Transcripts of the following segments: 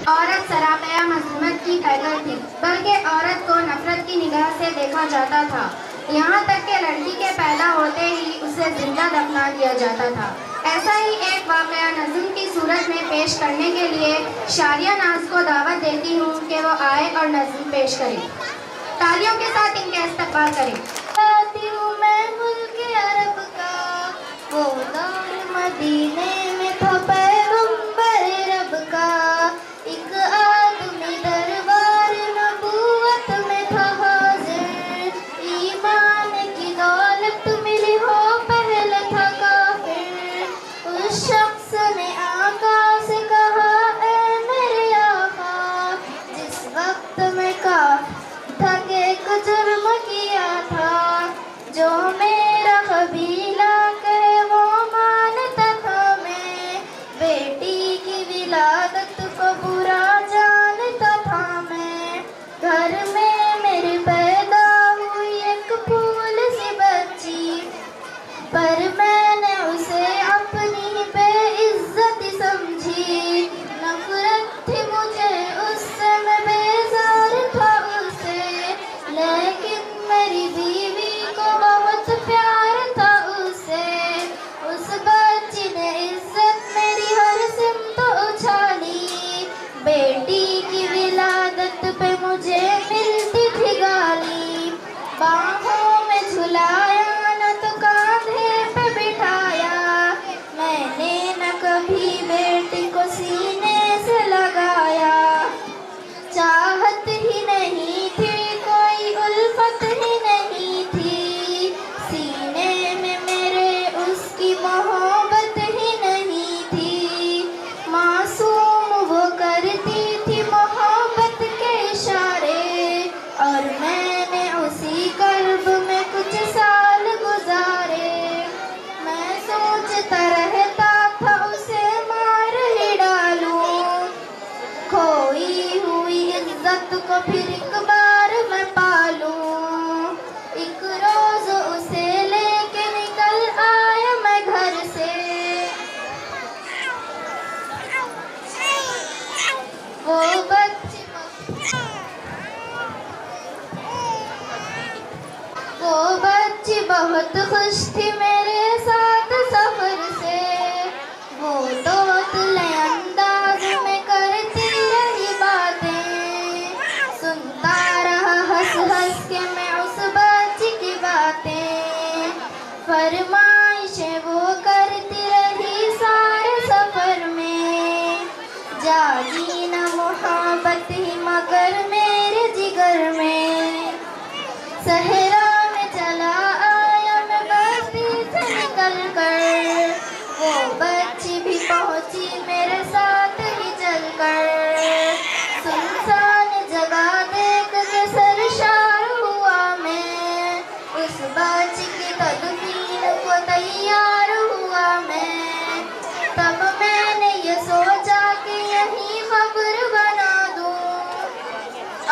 औरत सरापया मजलूमत की टाइगर थी, बल्कि औरत को नफरत की निगाह से देखा जाता था। यहाँ तक कि लड़की के पैदा होते ही उसे जिंदा दफना दिया जाता था। ऐसा ही एक वाकया नज़्म की सूरत में पेश करने के लिए शारिया नाज को दावत देती हूँ कि वो आए और नज़्म पेश करें। तालियों के साथ इनका इस्तकबाल करें। मैं मुल्क अरब का वो दौर मदीने में था पैगंबर रब का, एक आदमी दरबार नबूवत में था हाजिर, ईमान की दौलत मिली हो पहले था काफिर। उस शख्स ने आका से कहा ऐ मेरे आका, जिस वक्त में था कि एक जुर्म किया था, जो मेरा कबीला कहे वो मानता था, मैं बेटी की विलादत को बुरा जानता था। मैं घर में मेरे पैदा हुई एक फूल सी बच्ची, पर मैंने उसे अपनी बेइज्जत समझी। नफरत थी मुझे उससे, मैं बेजार था उससे, लेकिन मेरी बीवी को बहुत प्यार था उससे। उस बच्ची ने इज्जत मेरी हर सिमत उछाली, बेटी की विलादत पे मुझे मिलती थी गाली। बाहों में झुलाया न तो कांधे पे बिठाया, मैंने न कभी बेटी को सीने से लगाया। चाहत ही नहीं थी कोई, उल्फत ही नहीं थी, सीने में मेरे उसकी मोहब्बत ही नहीं थी। मासूम वो करती थी मोहब्बत के इशारे, और मैंने उसी कर्ब में कुछ साल गुजारे। मैं सोचता रहता था उसे मार ही डालूं, खोई हुई इज्जत को फिर एक बार मैं पालूं। एक रोज उसे लेके निकल आया मैं घर से, वो बच्ची बहुत खुश थी मेरे साथ सफर से। वो तोतले अंदाज में करती रही बातें, सुनता रहा हंस हंस के मैं उस बच्ची की बातें। फरमाइशें वो करती रही सारे सफर में, जागी न मोहब्बत ही मगर मेरे जिगर में। सहरा में चला आया मैं बस्ती से निकल कर, वो बच्ची भी पहुंची मेरे साथ ही चलकर। सुनसान जगह देख के सरशार हुआ मैं, उस बच्ची की तदफीन को तैयार हुआ मैं। तब मैंने ये सोचा कि यही खबर बना दूं,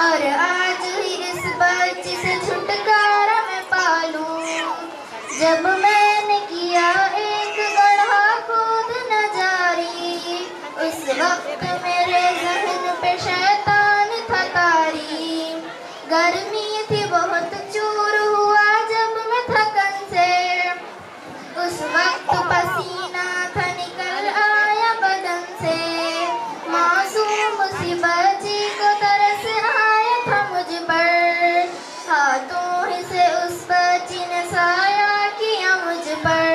और आज ही इस बच्ची से छुटकारा मैं पालूं। जब मैंने किया एक गड्ढा खोद न जारी, उस वक्त मेरे ज़हन पे शैतान था तारी। गर्मी थी बहुत, चूर हुआ जब मैं थकन से, उस वक्त पसीना था निकल आया बदन से। मासूम सी बच्ची को तरस आया था मुझ पर, हाथों ही से उस बच्ची ने साया किया मुझ पर।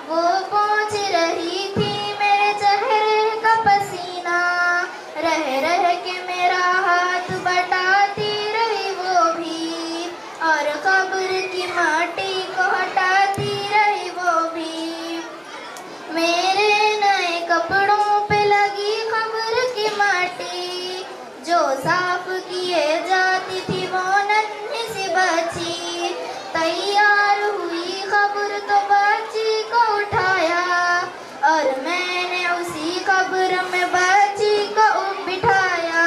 वो पहुँच रही थी मेरे चेहरे का पसीना, रह रह के मेरा हाथ बटाती रही वो भी, और कब्र की माटी को हटाती रही वो भी। मेरे नए कपड़ों पे लगी कब्र की माटी, जो साफ किए जाती थी वो नन्ही सी बच्ची। तैयार हुई कब्र तो बच्ची को उठाया, और मैंने उसी कब्र में बच्ची को बिठाया।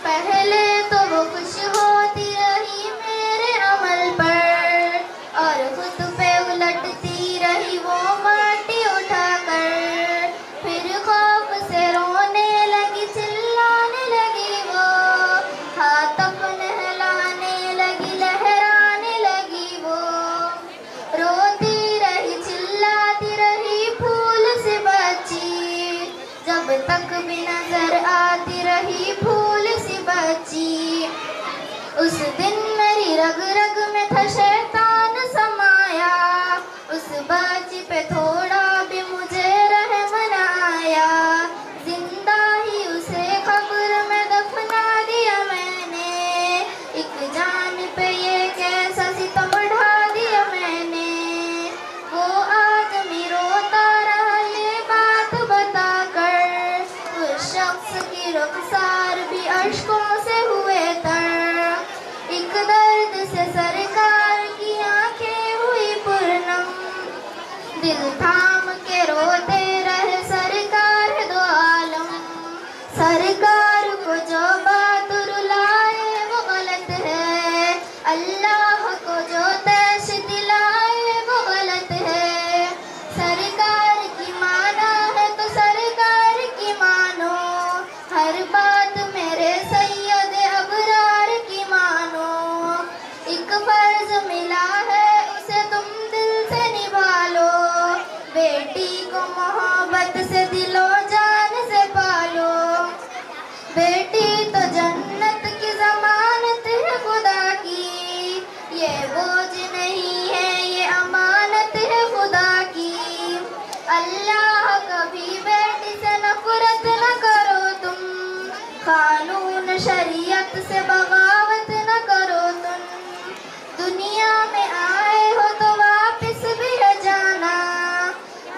पहले तो वो खुश होती रही मेरे अमल पर, और खुद पे उलटती रही वो माटी उठाकर। फिर खौफ से रोने तक भी नजर आती रही फूल सी बच्ची। उस दिन मेरी रग रग में था शैतान समाया, उस बच्ची पे थोड़ा भी मुझे रहम न आया। जिंदा ही उसे कब्र में दफना दिया मैंने, एक जान पे ये कैसा सितम ढा दिया मैंने। वो आदमी रोता रहा ये बात बताकर, उस शख्स की रुखसार भी अश्कों से हुए तर। एक दर्द से सरकार की आंखें हुई पूर्णम, दिल थाम के रोते रहे सरकार दो आलम। सरकार को जो बात रुलाए वो गलत है, अल्लाह को जो तैश दिलाए वो गलत है। सरकार की माना है तो सरकार की मानो, हर बात मेरे सैयद अबरार की मानो। एक फर्ज मिला है उसे तुम दिल से निभा लो, बेटी को मोहब्बत से दिलो जान से पालो। बेटी तो जन्नत की जमानत है खुदा की, ये बोझ नहीं है ये अमानत है खुदा की। अल्लाह कभी बेटी से नफरत न करो तुम, कानून शरीयत से बगावत न करो तुम। दुनिया में आए हो तो वापस भी है जाना,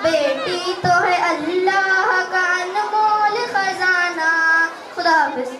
बेटी तो है अल्लाह का अनमोल खजाना। खुदा हाफिज।